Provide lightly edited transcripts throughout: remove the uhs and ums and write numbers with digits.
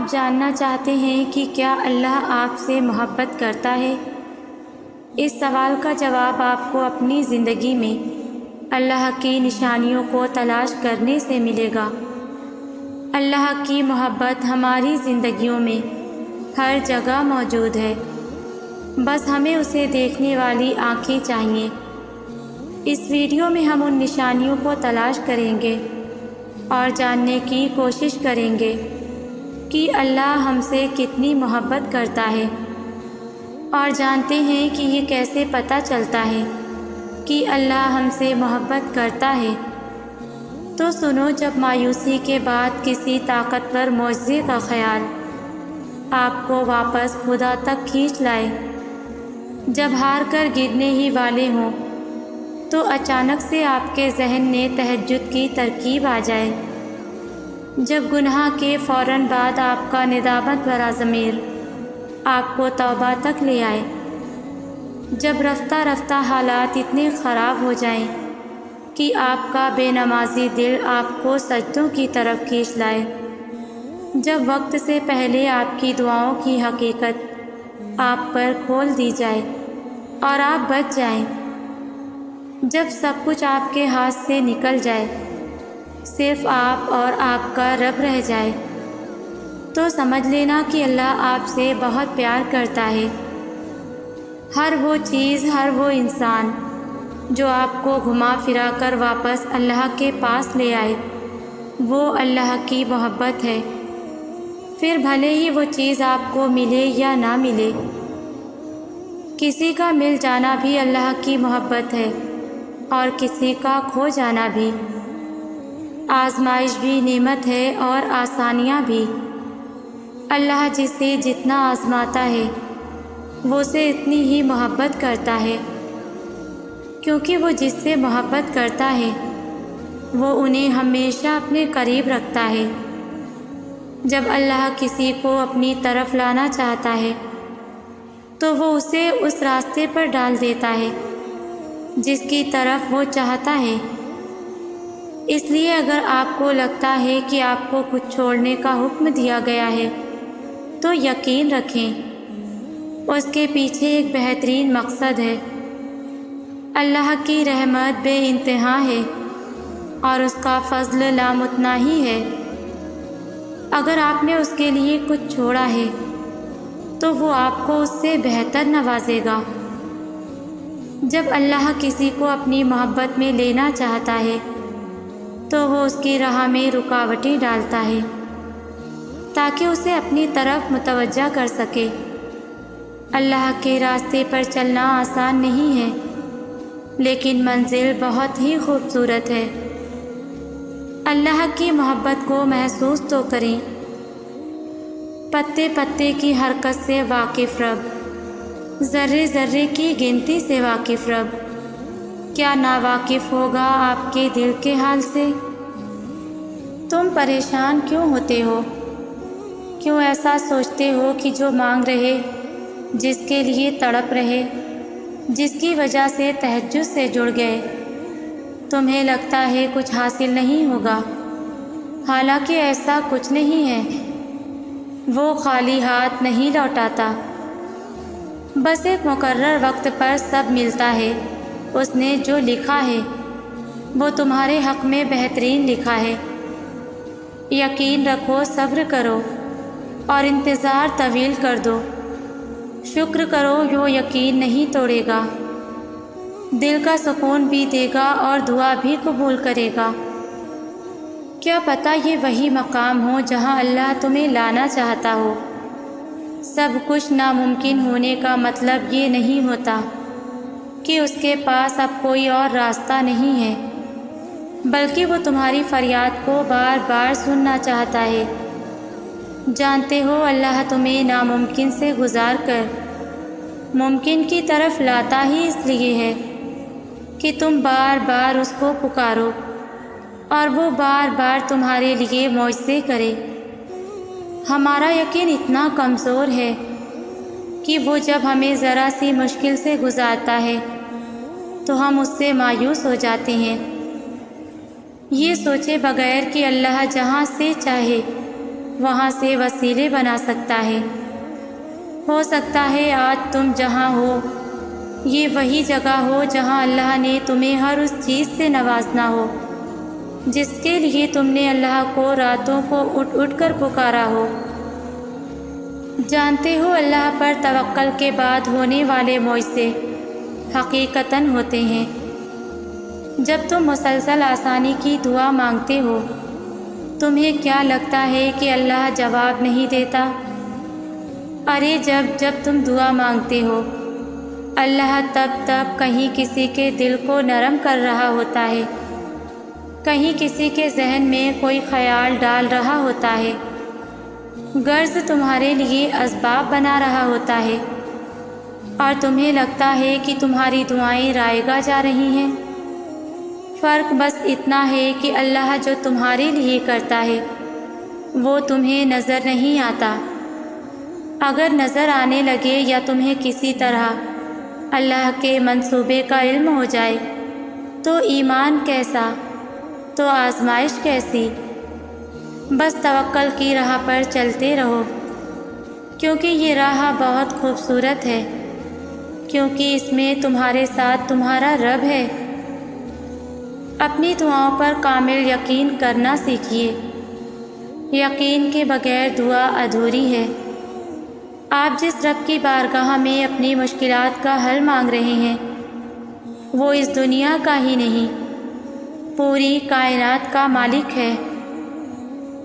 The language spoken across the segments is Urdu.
آپ جاننا چاہتے ہیں کہ کیا اللہ آپ سے محبت کرتا ہے؟ اس سوال کا جواب آپ کو اپنی زندگی میں اللہ کی نشانیوں کو تلاش کرنے سے ملے گا۔ اللہ کی محبت ہماری زندگیوں میں ہر جگہ موجود ہے، بس ہمیں اسے دیکھنے والی آنکھیں چاہیے۔ اس ویڈیو میں ہم ان نشانیوں کو تلاش کریں گے اور جاننے کی کوشش کریں گے کہ اللہ ہم سے کتنی محبت کرتا ہے، اور جانتے ہیں کہ یہ کیسے پتہ چلتا ہے کہ اللہ ہم سے محبت کرتا ہے۔ تو سنو، جب مایوسی کے بعد کسی طاقتور معجزے کا خیال آپ کو واپس خدا تک کھینچ لائے، جب ہار کر گرنے ہی والے ہوں تو اچانک سے آپ کے ذہن میں تہجد کی ترکیب آ جائے، جب گناہ کے فوراً بعد آپ کا ندامت بھرا ضمیر آپ کو توبہ تک لے آئے، جب رفتہ رفتہ حالات اتنے خراب ہو جائیں کہ آپ کا بے نمازی دل آپ کو سجدوں کی طرف کھینچ لائے، جب وقت سے پہلے آپ کی دعاؤں کی حقیقت آپ پر کھول دی جائے اور آپ بچ جائیں، جب سب کچھ آپ کے ہاتھ سے نکل جائے، صرف آپ اور آپ کا رب رہ جائے، تو سمجھ لینا کہ اللہ آپ سے بہت پیار کرتا ہے۔ ہر وہ چیز، ہر وہ انسان جو آپ کو گھما پھرا کر واپس اللہ کے پاس لے آئے، وہ اللہ کی محبت ہے، پھر بھلے ہی وہ چیز آپ کو ملے یا نہ ملے۔ کسی کا مل جانا بھی اللہ کی محبت ہے اور کسی کا کھو جانا بھی۔ آزمائش بھی نعمت ہے اور آسانیاں بھی۔ اللہ جسے جتنا آزماتا ہے وہ اسے اتنی ہی محبت کرتا ہے، کیونکہ وہ جس سے محبت کرتا ہے وہ انہیں ہمیشہ اپنے قریب رکھتا ہے۔ جب اللہ کسی کو اپنی طرف لانا چاہتا ہے تو وہ اسے اس راستے پر ڈال دیتا ہے جس کی طرف وہ چاہتا ہے۔ اس لیے اگر آپ کو لگتا ہے کہ آپ کو کچھ چھوڑنے کا حکم دیا گیا ہے تو یقین رکھیں اس کے پیچھے ایک بہترین مقصد ہے۔ اللہ کی رحمت بے انتہا ہے اور اس کا فضل لامتناہی ہے۔ اگر آپ نے اس کے لیے کچھ چھوڑا ہے تو وہ آپ کو اس سے بہتر نوازے گا۔ جب اللہ کسی کو اپنی محبت میں لینا چاہتا ہے تو وہ اس کی راہ میں رکاوٹیں ڈالتا ہے تاکہ اسے اپنی طرف متوجہ کر سکے۔ اللہ کے راستے پر چلنا آسان نہیں ہے، لیکن منزل بہت ہی خوبصورت ہے۔ اللہ کی محبت کو محسوس تو کریں۔ پتے پتے کی حرکت سے واقف رب، ذرے ذرے کی گنتی سے واقف رب، کیا ناواقف ہوگا آپ کے دل کے حال سے؟ تم پریشان کیوں ہوتے ہو؟ کیوں ایسا سوچتے ہو کہ جو مانگ رہے، جس کے لیے تڑپ رہے، جس کی وجہ سے تہجد سے جڑ گئے، تمہیں لگتا ہے کچھ حاصل نہیں ہوگا؟ حالانکہ ایسا کچھ نہیں ہے۔ وہ خالی ہاتھ نہیں لوٹاتا، بس ایک مقرر وقت پر سب ملتا ہے۔ اس نے جو لکھا ہے وہ تمہارے حق میں بہترین لکھا ہے۔ یقین رکھو، صبر کرو اور انتظار طویل کر دو۔ شکر کرو، جو یقین نہیں توڑے گا، دل کا سکون بھی دے گا اور دعا بھی قبول کرے گا۔ کیا پتہ یہ وہی مقام ہو جہاں اللہ تمہیں لانا چاہتا ہو۔ سب کچھ ناممکن ہونے کا مطلب یہ نہیں ہوتا کہ اس کے پاس اب کوئی اور راستہ نہیں ہے، بلکہ وہ تمہاری فریاد کو بار بار سننا چاہتا ہے۔ جانتے ہو، اللہ تمہیں ناممکن سے گزار کر ممکن کی طرف لاتا ہی اس لیے ہے کہ تم بار بار اس کو پکارو اور وہ بار بار تمہارے لیے معجزے کرے۔ ہمارا یقین اتنا کمزور ہے کہ وہ جب ہمیں ذرا سی مشکل سے گزارتا ہے تو ہم اس سے مایوس ہو جاتے ہیں، یہ سوچے بغیر کہ اللہ جہاں سے چاہے وہاں سے وسیلے بنا سکتا ہے۔ ہو سکتا ہے آج تم جہاں ہو یہ وہی جگہ ہو جہاں اللہ نے تمہیں ہر اس چیز سے نوازنا ہو جس کے لیے تم نے اللہ کو راتوں کو اٹھ اٹھ کر پکارا ہو۔ جانتے ہو اللہ پر توکل کے بعد ہونے والے معجزے حقیقتاً ہوتے ہیں۔ جب تم مسلسل آسانی کی دعا مانگتے ہو تمہیں کیا لگتا ہے کہ اللہ جواب نہیں دیتا؟ ارے جب تم دعا مانگتے ہو اللہ تب کہیں کسی کے دل کو نرم کر رہا ہوتا ہے، کہیں کسی کے ذہن میں کوئی خیال ڈال رہا ہوتا ہے، غرض تمہارے لیے اسباب بنا رہا ہوتا ہے، اور تمہیں لگتا ہے کہ تمہاری دعائیں رائگاں جا رہی ہیں۔ فرق بس اتنا ہے کہ اللہ جو تمہارے لیے کرتا ہے وہ تمہیں نظر نہیں آتا۔ اگر نظر آنے لگے یا تمہیں کسی طرح اللہ کے منصوبے کا علم ہو جائے تو ایمان کیسا، تو آزمائش کیسی؟ بس توکل کی راہ پر چلتے رہو، کیونکہ یہ راہ بہت خوبصورت ہے، کیونکہ اس میں تمہارے ساتھ تمہارا رب ہے۔ اپنی دعاؤں پر کامل یقین کرنا سیکھیے۔ یقین کے بغیر دعا ادھوری ہے۔ آپ جس رب کی بارگاہ میں اپنی مشکلات کا حل مانگ رہے ہیں وہ اس دنیا کا ہی نہیں پوری کائنات کا مالک ہے۔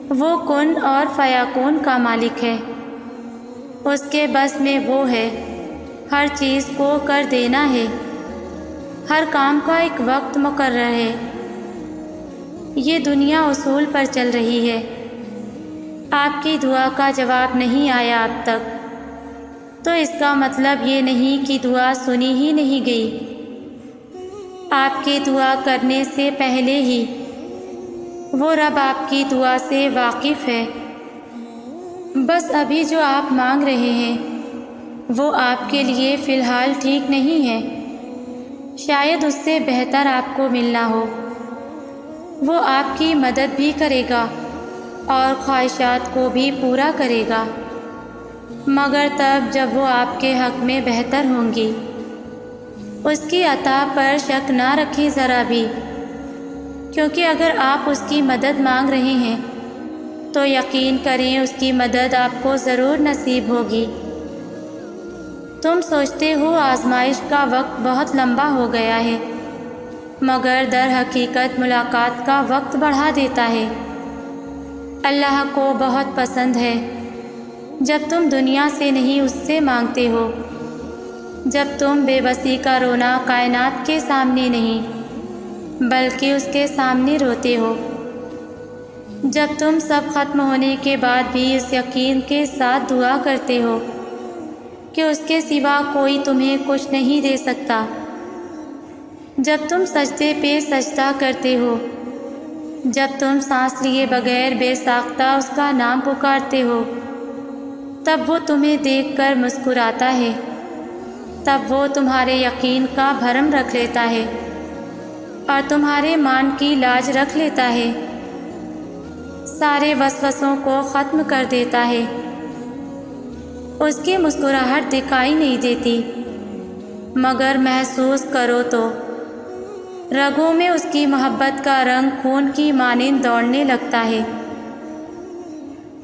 وہ کن اور فیکون کا مالک ہے۔ اس کے بس میں وہ ہے، ہر چیز کو کر دینا ہے، ہر کام کا ایک وقت مقرر ہے۔ یہ دنیا اصول پر چل رہی ہے۔ آپ کی دعا کا جواب نہیں آیا اب تک تو اس کا مطلب یہ نہیں کہ دعا سنی ہی نہیں گئی۔ آپ کی دعا کرنے سے پہلے ہی وہ رب آپ کی دعا سے واقف ہے۔ بس ابھی جو آپ مانگ رہے ہیں وہ آپ کے لیے فی الحال ٹھیک نہیں ہے، شاید اس سے بہتر آپ کو ملنا ہو۔ وہ آپ کی مدد بھی کرے گا اور خواہشات کو بھی پورا کرے گا، مگر تب جب وہ آپ کے حق میں بہتر ہوں گی۔ اس کی عطا پر شک نہ رکھیں ذرا بھی، کیونکہ اگر آپ اس کی مدد مانگ رہے ہیں تو یقین کریں اس کی مدد آپ کو ضرور نصیب ہوگی۔ تم سوچتے ہو آزمائش کا وقت بہت لمبا ہو گیا ہے، مگر در حقیقت ملاقات کا وقت بڑھا دیتا ہے۔ اللہ کو بہت پسند ہے جب تم دنیا سے نہیں اس سے مانگتے ہو، جب تم بے بسی کا رونا کائنات کے سامنے نہیں بلکہ اس کے سامنے روتے ہو، جب تم سب ختم ہونے کے بعد بھی اس یقین کے ساتھ دعا کرتے ہو کہ اس کے سوا کوئی تمہیں کچھ نہیں دے سکتا، جب تم سجدے پہ سجدہ کرتے ہو، جب تم سانس لیے بغیر بے ساختہ اس کا نام پکارتے ہو، تب وہ تمہیں دیکھ کر مسکراتا ہے، تب وہ تمہارے یقین کا بھرم رکھ لیتا ہے اور تمہارے مان کی لاج رکھ لیتا ہے، سارے وسوسوں کو ختم کر دیتا ہے۔ اس کی مسکراہٹ دکھائی نہیں دیتی، مگر محسوس کرو تو رگوں میں اس کی محبت کا رنگ خون کی مانند دوڑنے لگتا ہے۔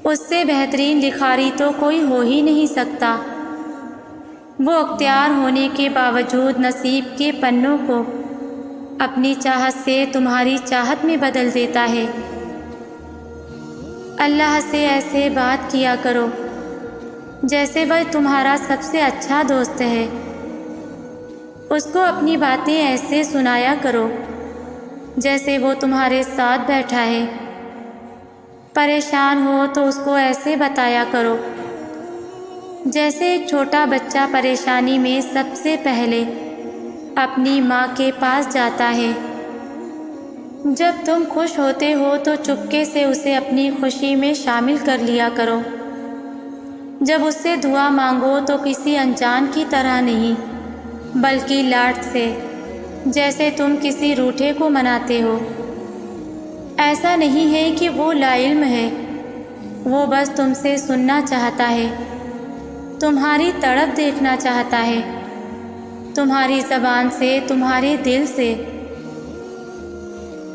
اس سے بہترین لکھاری تو کوئی ہو ہی نہیں سکتا۔ وہ اختیار ہونے کے باوجود نصیب کے پنوں کو اپنی چاہت سے تمہاری چاہت میں بدل دیتا ہے۔ اللہ سے ایسے بات کیا کرو جیسے وہ تمہارا سب سے اچھا دوست ہے۔ اس کو اپنی باتیں ایسے سنایا کرو جیسے وہ تمہارے ساتھ بیٹھا ہے۔ پریشان ہو تو اس کو ایسے بتایا کرو جیسے ایک چھوٹا بچہ پریشانی میں سب سے پہلے اپنی ماں کے پاس جاتا ہے۔ جب تم خوش ہوتے ہو تو چپکے سے اسے اپنی خوشی میں شامل کر لیا کرو۔ جب اس سے دعا مانگو تو کسی انجان کی طرح نہیں بلکہ لاڈ سے، جیسے تم کسی روٹھے کو مناتے ہو۔ ایسا نہیں ہے کہ وہ لا علم ہے، وہ بس تم سے سننا چاہتا ہے، تمہاری تڑپ دیکھنا چاہتا ہے، تمہاری زبان سے، تمہارے دل سے۔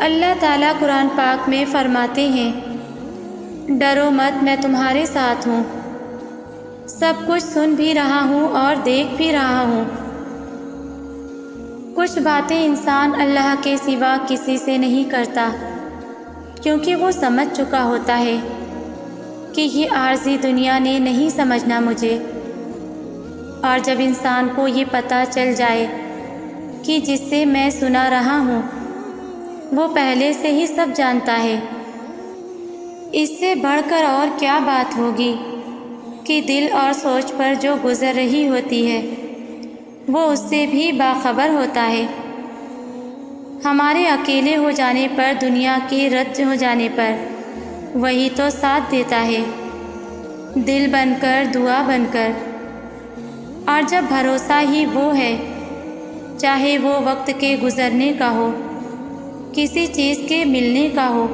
اللہ تعالیٰ قرآن پاک میں فرماتے ہیں، ڈرو مت، میں تمہارے ساتھ ہوں، سب کچھ سن بھی رہا ہوں اور دیکھ بھی رہا ہوں۔ کچھ باتیں انسان اللہ کے سوا کسی سے نہیں کرتا، کیونکہ وہ سمجھ چکا ہوتا ہے کہ یہ عارضی دنیا نے نہیں سمجھنا مجھے۔ اور جب انسان کو یہ پتہ چل جائے کہ جس سے میں سنا رہا ہوں وہ پہلے سے ہی سب جانتا ہے، اس سے بڑھ کر اور کیا بات ہوگی کہ دل اور سوچ پر جو گزر رہی ہوتی ہے وہ اس سے بھی باخبر ہوتا ہے۔ ہمارے اکیلے ہو جانے پر، دنیا کے رد ہو جانے پر وہی تو ساتھ دیتا ہے، دل بن کر، دعا بن کر۔ اور جب بھروسہ ہی وہ ہے، چاہے وہ وقت کے گزرنے کا ہو، کسی چیز کے ملنے کا ہو،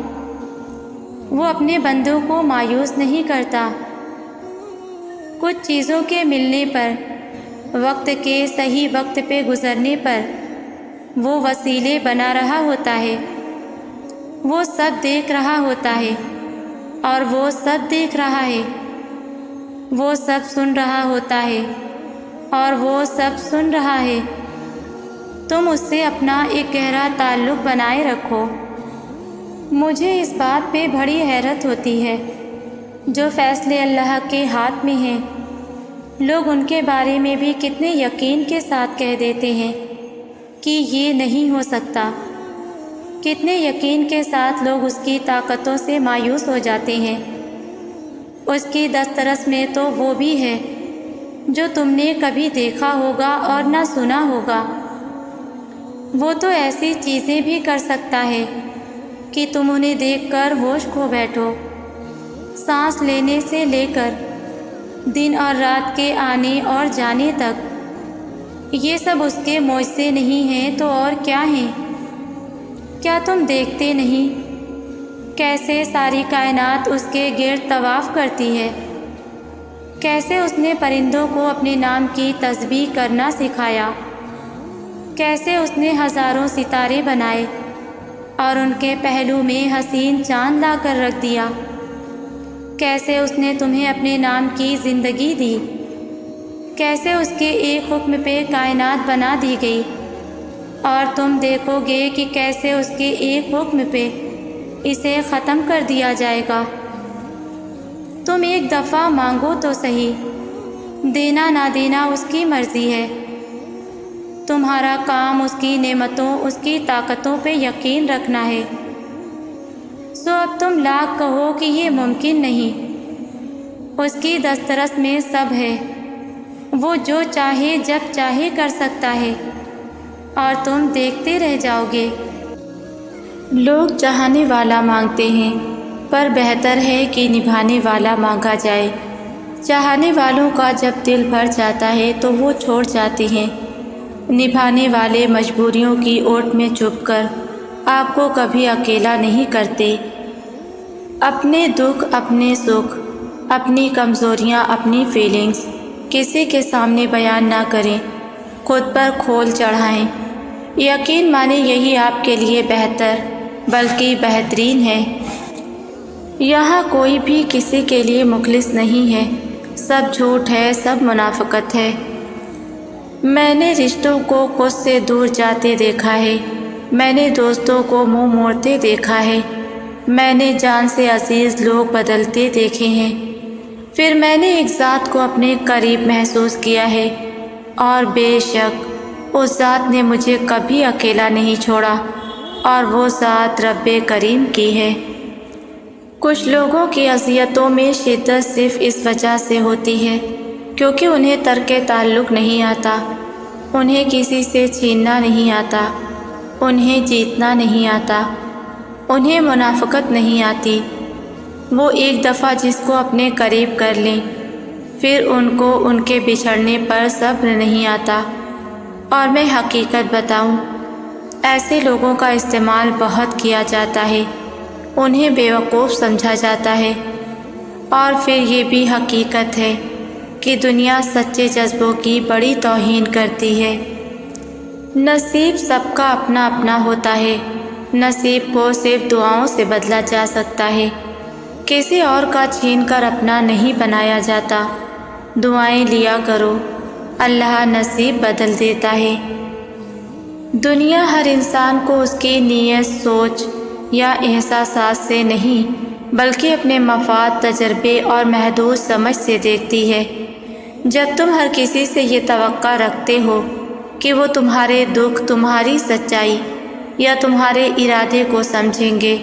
وہ اپنے بندوں کو مایوس نہیں کرتا۔ کچھ چیزوں کے ملنے پر، وقت کے صحیح وقت پہ گزرنے پر وہ وسیلے بنا رہا ہوتا ہے، وہ سب دیکھ رہا ہوتا ہے، اور وہ سب دیکھ رہا ہے، وہ سب سن رہا ہوتا ہے، اور وہ سب سن رہا ہے۔ تم اس سے اپنا ایک گہرا تعلق بنائے رکھو۔ مجھے اس بات پہ بڑی حیرت ہوتی ہے، جو فیصلے اللہ کے ہاتھ میں ہیں لوگ ان کے بارے میں بھی کتنے یقین کے ساتھ کہہ دیتے ہیں کہ یہ نہیں ہو سکتا، کتنے یقین کے ساتھ لوگ اس کی طاقتوں سے مایوس ہو جاتے ہیں۔ اس کی دسترس میں تو وہ بھی ہے جو تم نے کبھی دیکھا ہوگا اور نہ سنا ہوگا۔ وہ تو ایسی چیزیں بھی کر سکتا ہے کہ تم انہیں دیکھ کر ہوش کھو بیٹھو۔ سانس لینے سے لے کر دن اور رات کے آنے اور جانے تک، یہ سب اس کے معجزے نہیں ہیں تو اور کیا ہیں؟ کیا تم دیکھتے نہیں کیسے ساری کائنات اس کے گرد طواف کرتی ہے؟ کیسے اس نے پرندوں کو اپنے نام کی تسبیح کرنا سکھایا؟ کیسے اس نے ہزاروں ستارے بنائے اور ان کے پہلو میں حسین چاند لا کر رکھ دیا؟ کیسے اس نے تمہیں اپنے نام کی زندگی دی؟ کیسے اس کے ایک حکم پہ کائنات بنا دی گئی، اور تم دیکھو گے کہ کیسے اس کے ایک حکم پہ اسے ختم کر دیا جائے گا۔ تم ایک دفعہ مانگو تو صحیح، دینا نہ دینا اس کی مرضی ہے۔ تمہارا کام اس کی نعمتوں، اس کی طاقتوں پہ یقین رکھنا ہے۔ سو اب تم لاکھ کہو کہ یہ ممکن نہیں، اس کی دسترس میں سب ہے، وہ جو چاہے جب چاہے کر سکتا ہے، اور تم دیکھتے رہ جاؤ گے۔ لوگ چاہنے والا مانگتے ہیں، پر بہتر ہے کہ نبھانے والا مانگا جائے۔ چاہنے والوں کا جب دل بھر جاتا ہے تو وہ چھوڑ جاتے ہیں، نبھانے والے مجبوریوں کی اوٹ میں چھپ کر آپ کو کبھی اکیلا نہیں کرتے۔ اپنے دکھ، اپنے سکھ، اپنی کمزوریاں، اپنی فیلنگز کسی کے سامنے بیان نہ کریں، خود پر کھول چڑھائیں۔ یقین مانے یہی آپ کے لیے بہتر بلکہ بہترین ہے۔ یہاں کوئی بھی کسی کے لیے مخلص نہیں ہے، سب جھوٹ ہے، سب منافقت ہے۔ میں نے رشتوں کو خود سے دور جاتے دیکھا ہے، میں نے دوستوں کو منہ موڑتے دیکھا ہے، میں نے جان سے عزیز لوگ بدلتے دیکھے ہیں، پھر میں نے ایک ذات کو اپنے قریب محسوس کیا ہے، اور بے شک اس ذات نے مجھے کبھی اکیلا نہیں چھوڑا، اور وہ ذات رب کریم کی ہے۔ کچھ لوگوں کی اذیتوں میں شدت صرف اس وجہ سے ہوتی ہے کیونکہ انہیں ترک تعلق نہیں آتا، انہیں کسی سے چھیننا نہیں آتا، انہیں جیتنا نہیں آتا، انہیں منافقت نہیں آتی۔ وہ ایک دفعہ جس کو اپنے قریب کر لیں، پھر ان کو ان کے بچھڑنے پر صبر نہیں آتا۔ اور میں حقیقت بتاؤں، ایسے لوگوں کا استعمال بہت کیا جاتا ہے، انہیں بیوقوف سمجھا جاتا ہے، اور پھر یہ بھی حقیقت ہے کہ دنیا سچے جذبوں کی بڑی توہین کرتی ہے۔ نصیب سب کا اپنا اپنا ہوتا ہے۔ نصیب کو صرف دعاؤں سے بدلا جا سکتا ہے، کسی اور کا چھین کر اپنا نہیں بنایا جاتا۔ دعائیں لیا کرو، اللہ نصیب بدل دیتا ہے۔ دنیا ہر انسان کو اس کی نیت، سوچ یا احساسات سے نہیں بلکہ اپنے مفاد، تجربے اور محدود سمجھ سے دیکھتی ہے۔ جب تم ہر کسی سے یہ توقع رکھتے ہو کہ وہ تمہارے دکھ، تمہاری سچائی یا تمہارے ارادے کو سمجھیں گے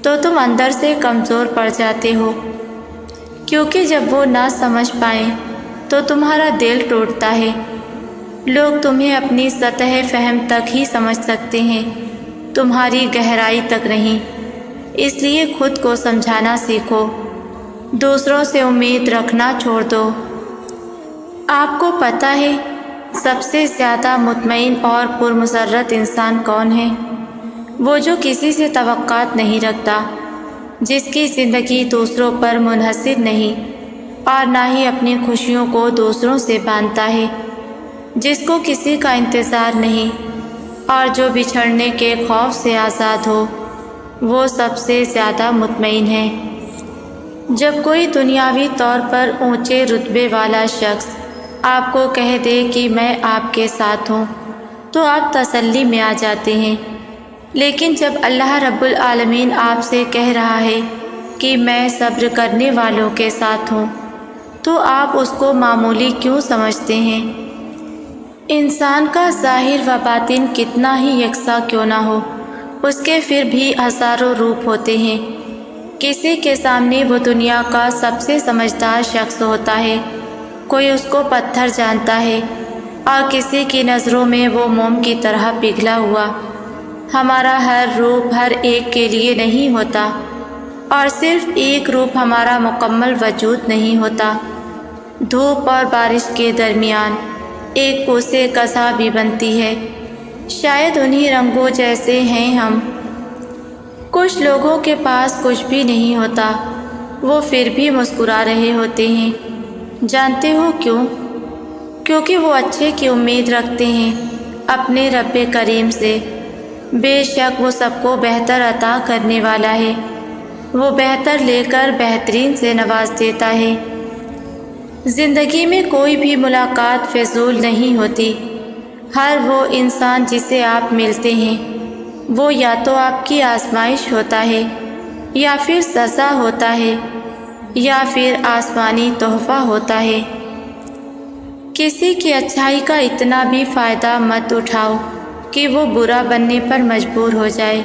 تو تم اندر سے کمزور پڑ جاتے ہو، کیونکہ جب وہ نہ سمجھ پائیں تو تمہارا دل ٹوٹتا ہے۔ لوگ تمہیں اپنی سطح فہم تک ہی سمجھ سکتے ہیں، تمہاری گہرائی تک نہیں۔ اس لیے خود کو سمجھانا سیکھو، دوسروں سے امید رکھنا چھوڑ دو۔ آپ کو پتہ ہے سب سے زیادہ مطمئن اور پرمسرت انسان کون ہے؟ وہ جو کسی سے توقعات نہیں رکھتا، جس کی زندگی دوسروں پر منحصر نہیں اور نہ ہی اپنی خوشیوں کو دوسروں سے باندھتا ہے، جس کو کسی کا انتظار نہیں اور جو بچھڑنے کے خوف سے آزاد ہو، وہ سب سے زیادہ مطمئن ہے۔ جب کوئی دنیاوی طور پر اونچے رتبے والا شخص آپ کو کہہ دے کہ میں آپ کے ساتھ ہوں تو آپ تسلی میں آ جاتے ہیں، لیکن جب اللہ رب العالمین آپ سے کہہ رہا ہے کہ میں صبر کرنے والوں کے ساتھ ہوں تو آپ اس کو معمولی کیوں سمجھتے ہیں؟ انسان کا ظاہر و باطن کتنا ہی یکساں کیوں نہ ہو، اس کے پھر بھی ہزاروں روپ ہوتے ہیں۔ کسی کے سامنے وہ دنیا کا سب سے سمجھدار شخص ہوتا ہے، کوئی اس کو پتھر جانتا ہے اور کسی کی نظروں میں وہ موم کی طرح پگھلا ہوا۔ ہمارا ہر روپ ہر ایک کے لیے نہیں ہوتا، اور صرف ایک روپ ہمارا مکمل وجود نہیں ہوتا۔ دھوپ اور بارش کے درمیان ایک کوسے قزح بھی بنتی ہے، شاید انہی رنگوں جیسے ہیں ہم۔ کچھ لوگوں کے پاس کچھ بھی نہیں ہوتا، وہ پھر بھی مسکرا رہے ہوتے ہیں۔ جانتے ہو کیوں؟ کیونکہ وہ اچھے کی امید رکھتے ہیں اپنے رب کریم سے۔ بے شک وہ سب کو بہتر عطا کرنے والا ہے، وہ بہتر لے کر بہترین سے نواز دیتا ہے۔ زندگی میں کوئی بھی ملاقات فضول نہیں ہوتی۔ ہر وہ انسان جسے آپ ملتے ہیں وہ یا تو آپ کی آزمائش ہوتا ہے یا پھر سزا ہوتا ہے یا پھر آسمانی تحفہ ہوتا ہے۔ کسی کی اچھائی کا اتنا بھی فائدہ مت اٹھاؤ کہ وہ برا بننے پر مجبور ہو جائے۔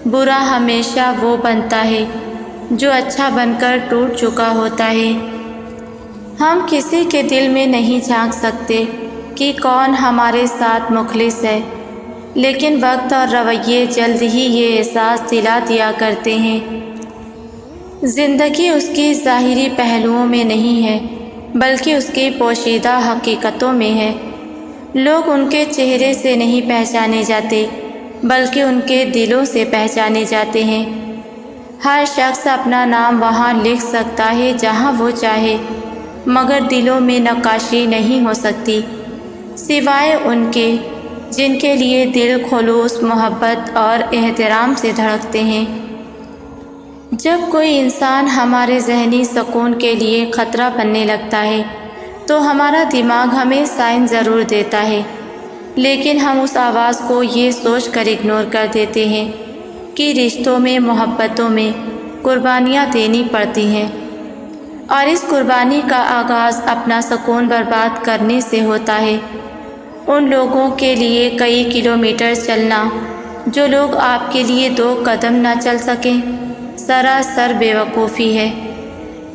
برا ہمیشہ وہ بنتا ہے جو اچھا بن کر ٹوٹ چکا ہوتا ہے۔ ہم کسی کے دل میں نہیں جھانک سکتے کہ کون ہمارے ساتھ مخلص ہے، لیکن وقت اور رویے جلد ہی یہ احساس دلا دیا کرتے ہیں۔ زندگی اس کی ظاہری پہلوؤں میں نہیں ہے بلکہ اس کی پوشیدہ حقیقتوں میں ہے۔ لوگ ان کے چہرے سے نہیں پہچانے جاتے بلکہ ان کے دلوں سے پہچانے جاتے ہیں۔ ہر شخص اپنا نام وہاں لکھ سکتا ہے جہاں وہ چاہے، مگر دلوں میں نقاشی نہیں ہو سکتی سوائے ان کے جن کے لیے دل خلوص، محبت اور احترام سے دھڑکتے ہیں۔ جب کوئی انسان ہمارے ذہنی سکون کے لیے خطرہ بننے لگتا ہے تو ہمارا دماغ ہمیں سائن ضرور دیتا ہے، لیکن ہم اس آواز کو یہ سوچ کر اگنور کر دیتے ہیں کہ رشتوں میں، محبتوں میں قربانیاں دینی پڑتی ہیں، اور اس قربانی کا آغاز اپنا سکون برباد کرنے سے ہوتا ہے۔ ان لوگوں کے لیے کئی کلومیٹر چلنا جو لوگ آپ کے لیے 2 قدم نہ چل سکیں، سراسر بے وقوفی ہے۔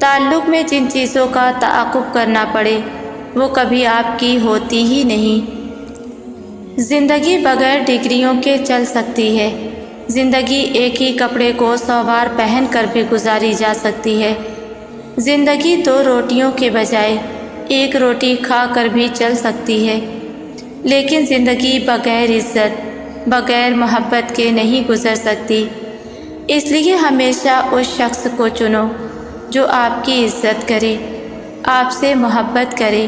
تعلق میں جن چیزوں کا تعاقب کرنا پڑے وہ کبھی آپ کی ہوتی ہی نہیں۔ زندگی بغیر ڈگریوں کے چل سکتی ہے، زندگی ایک ہی کپڑے کو 100 بار پہن کر بھی گزاری جا سکتی ہے، زندگی 2 روٹیوں کے بجائے 1 روٹی کھا کر بھی چل سکتی ہے، لیکن زندگی بغیر عزت، بغیر محبت کے نہیں گزر سکتی۔ اس لیے ہمیشہ اس شخص کو چنو جو آپ کی عزت کرے، آپ سے محبت کرے،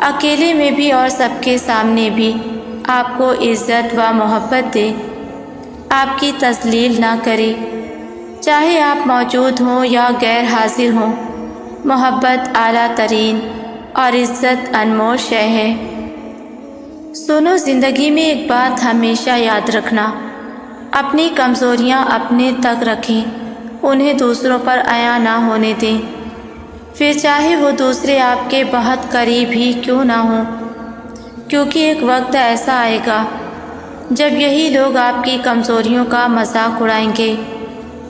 اکیلے میں بھی اور سب کے سامنے بھی آپ کو عزت و محبت دے، آپ کی تذلیل نہ کرے، چاہے آپ موجود ہوں یا غیر حاضر ہوں۔ محبت اعلیٰ ترین اور عزت انمول شے ہے۔ سنو، زندگی میں ایک بات ہمیشہ یاد رکھنا، اپنی کمزوریاں اپنے تک رکھیں، انہیں دوسروں پر عیاں نہ ہونے دیں، پھر چاہے وہ دوسرے آپ کے بہت قریب ہی کیوں نہ ہوں، کیونکہ ایک وقت ایسا آئے گا جب یہی لوگ آپ کی کمزوریوں کا مذاق اڑائیں گے۔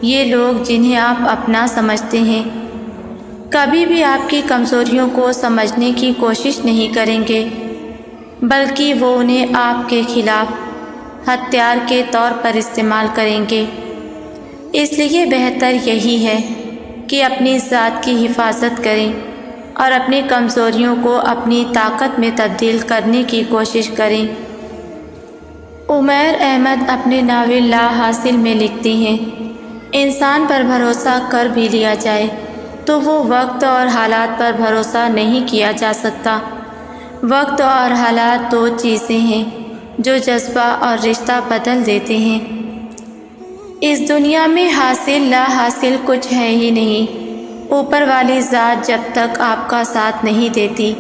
یہ لوگ جنہیں آپ اپنا سمجھتے ہیں کبھی بھی آپ کی کمزوریوں کو سمجھنے کی کوشش نہیں کریں گے، بلکہ وہ انہیں آپ کے خلاف ہتھیار کے طور پر استعمال کریں گے۔ اس لیے بہتر یہی ہے کہ اپنی ذات کی حفاظت کریں اور اپنی کمزوریوں کو اپنی طاقت میں تبدیل کرنے کی کوشش کریں۔ عمیر احمد اپنے ناول لا حاصل میں لکھتی ہیں، انسان پر بھروسہ کر بھی لیا جائے تو وہ وقت اور حالات پر بھروسہ نہیں کیا جا سکتا۔ وقت اور حالات دو چیزیں ہیں جو جذبہ اور رشتہ بدل دیتے ہیں۔ اس دنیا میں حاصل لا حاصل کچھ ہے ہی نہیں۔ اوپر والی ذات جب تک آپ کا ساتھ نہیں دیتی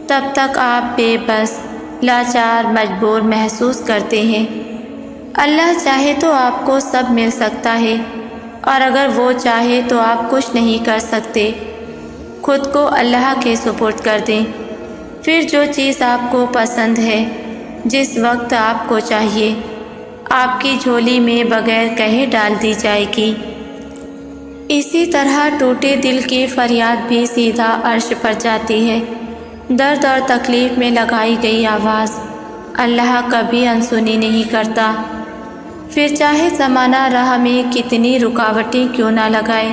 تب تک آپ بے بس، لاچار، مجبور محسوس کرتے ہیں۔ اللہ چاہے تو آپ کو سب مل سکتا ہے، اور اگر وہ چاہے تو آپ کچھ نہیں کر سکتے۔ خود کو اللہ کے سپرد کر دیں، پھر جو چیز آپ کو پسند ہے، جس وقت آپ کو چاہیے، آپ کی جھولی میں بغیر کہے ڈال دی جائے گی۔ اسی طرح ٹوٹے دل کی فریاد بھی سیدھا عرش پر جاتی ہے۔ درد اور تکلیف میں لگائی گئی آواز اللہ کبھی انسنی نہیں کرتا، پھر چاہے زمانہ راہ میں کتنی رکاوٹیں کیوں نہ لگائے۔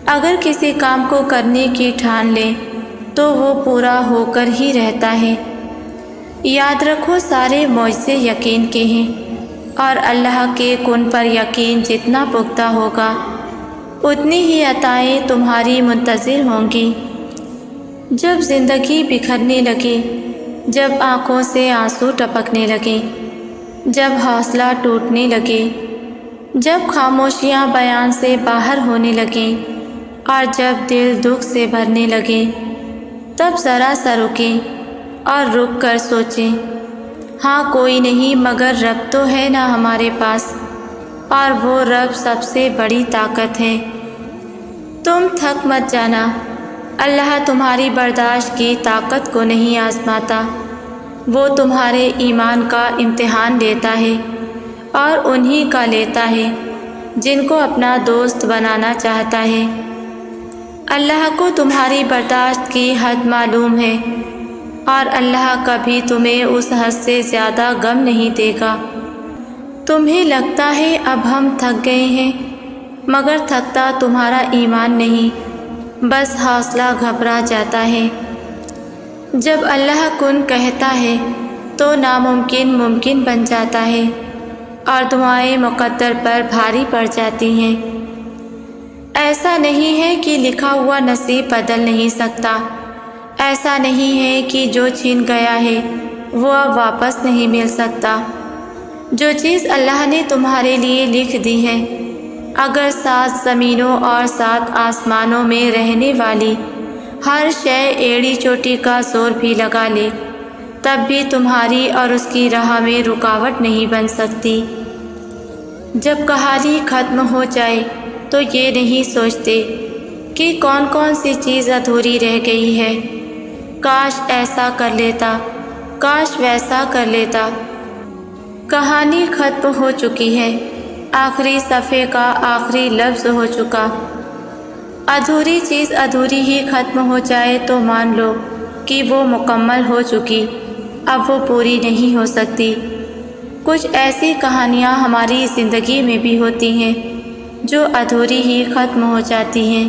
اگر کسی کام کو کرنے کی ٹھان لے تو وہ پورا ہو کر ہی رہتا ہے۔ یاد رکھو، سارے معجزے یقین کے ہیں، اور اللہ کے کن پر یقین جتنا پختہ ہوگا اتنی ہی عطائیں تمہاری منتظر ہوں گی۔ جب زندگی بکھرنے لگے، جب آنکھوں سے آنسو ٹپکنے لگے، جب حوصلہ ٹوٹنے لگے، جب خاموشیاں بیان سے باہر ہونے لگیں، اور جب دل دکھ سے بھرنے لگے، تب ذرا سا رکیں اور رک کر سوچیں، ہاں کوئی نہیں مگر رب تو ہے نا ہمارے پاس، اور وہ رب سب سے بڑی طاقت ہے۔ تم تھک مت جانا، اللہ تمہاری برداشت کی طاقت کو نہیں آزماتا، وہ تمہارے ایمان کا امتحان لیتا ہے، اور انہی کا لیتا ہے جن کو اپنا دوست بنانا چاہتا ہے۔ اللہ کو تمہاری برداشت کی حد معلوم ہے، اور اللہ کبھی تمہیں اس حد سے زیادہ غم نہیں دے گا۔ تمہیں لگتا ہے اب ہم تھک گئے ہیں، مگر تھکتا تمہارا ایمان نہیں، بس حوصلہ گھبرا جاتا ہے۔ جب اللہ کن کہتا ہے تو ناممکن ممکن بن جاتا ہے، اور دعائیں مقدر پر بھاری پڑ جاتی ہیں۔ ایسا نہیں ہے کہ لکھا ہوا نصیب بدل نہیں سکتا، ایسا نہیں ہے کہ جو چھن گیا ہے وہ اب واپس نہیں مل سکتا۔ جو چیز اللہ نے تمہارے لیے لکھ دی ہے، اگر 7 زمینوں اور 7 آسمانوں میں رہنے والی ہر شے ایڑی چوٹی کا زور بھی لگا لے، تب بھی تمہاری اور اس کی راہ میں رکاوٹ نہیں بن سکتی۔ جب کہانی ختم ہو جائے تو یہ نہیں سوچتے کہ کون کون سی چیز ادھوری رہ گئی ہے، کاش ایسا کر لیتا، کاش ویسا کر لیتا۔ کہانی ختم ہو چکی ہے، آخری صفحے کا آخری لفظ ہو چکا۔ ادھوری چیز ادھوری ہی ختم ہو جائے تو مان لو کہ وہ مکمل ہو چکی، اب وہ پوری نہیں ہو سکتی۔ کچھ ایسی کہانیاں ہماری زندگی میں بھی ہوتی ہیں جو ادھوری ہی ختم ہو جاتی ہیں۔